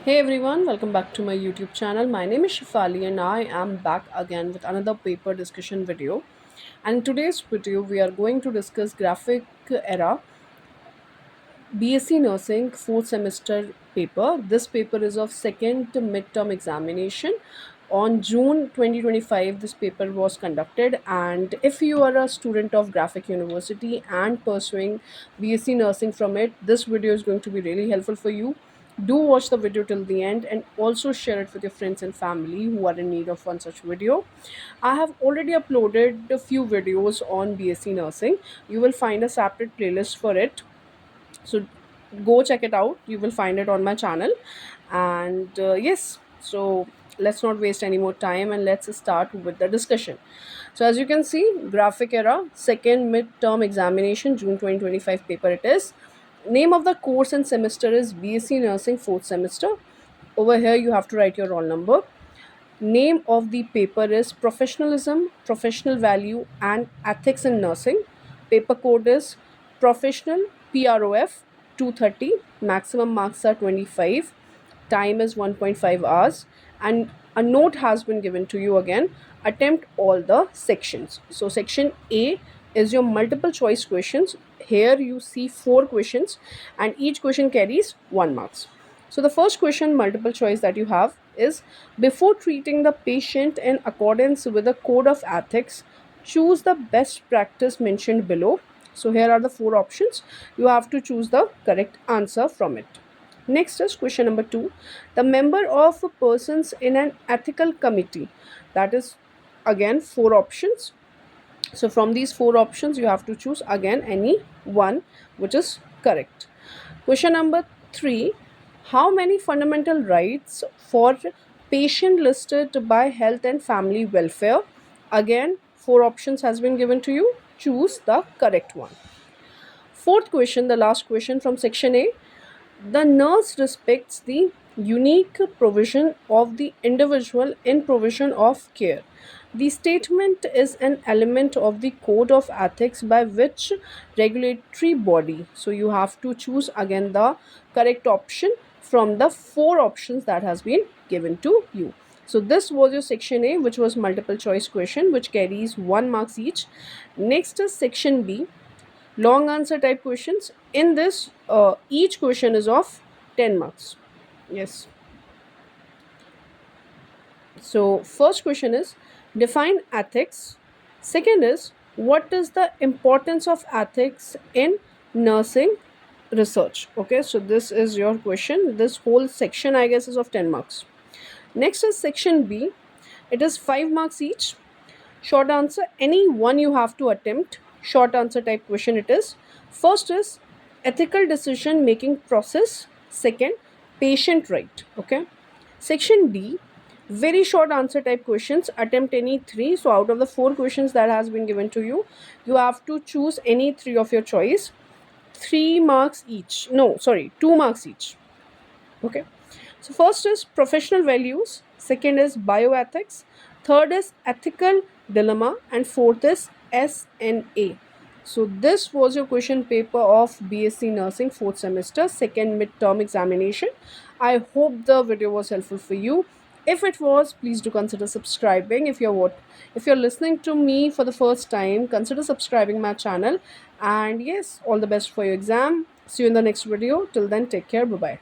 Hey everyone, welcome back to my YouTube channel. My name is Shifali and I am back again with another paper discussion video. And in today's video, we are going to discuss graphic era BSc Nursing fourth semester paper. This paper is of second midterm examination. On June 2025, this paper was conducted. And if you are a student of Graphic University and pursuing BSc Nursing from it, this video is going to be really helpful for you. Do watch the video till the end and also share it with your friends and family who are in need of one such video. I have already uploaded a few videos on BSc Nursing. You will find a separate playlist for it, so go check it out. You will find it on my channel. And yes, so let's not waste any more time and let's start with the discussion. So as you can see, graphic era second midterm examination, June 2025 paper it is. Name of the course and semester is BSc Nursing fourth semester. Over here you have to write your roll number. Name of the paper is Professionalism, Professional Value and Ethics in Nursing. Paper code is Professional PROF 230. Maximum marks are 25. Time is 1.5 hours. And a note has been given to you again. Attempt all the sections. So, section A is your multiple choice questions. Here you see 4 questions, and each question carries 1 marks. So the first question, multiple choice, that you have is: before treating the patient in accordance with the code of ethics, choose the best practice mentioned below. So here are the 4 options. You have to choose the correct answer from it. Next is question number 2. The member of persons in an ethical committee. That is again 4 options. So from these 4 options, you have to choose again any one which is correct. Question number 3. How many fundamental rights for patient listed by Health and Family Welfare? Again, 4 options has been given to you. Choose the correct one. Fourth question, the last question from section A. The nurse respects the unique provision of the individual in provision of care. The statement is an element of the code of ethics by which regulatory body. So you have to choose again the correct option from the 4 options that has been given to you. So this was your section A, which was multiple choice question, which carries 1 marks each. Next is section B, long answer type questions. In this, each question is of 10 marks. Yes. So first question is define ethics. Second is what is the importance of ethics in nursing research. Okay, so this is your question. This whole section, I guess, is of 10 marks. Next is section B. It is 5 marks each. Short answer, any one you have to attempt. Short answer type question it is. First is ethical decision making process. Second, patient right. Okay. Section D, very short answer type questions. Attempt any 3. So out of the 4 questions that has been given to you, you have to choose any 3 of your choice. 3 marks each. No, sorry, 2 marks each. Okay. So first is professional values, second is bioethics, third is ethical dilemma, and fourth is SNA. So this was your question paper of BSc Nursing fourth semester second midterm examination. I hope the video was helpful for you. If it was, please do consider subscribing. If you're listening to me for the first time, consider subscribing my channel. And yes, all the best for your exam. See you in the next video. Till then, take care. Bye bye.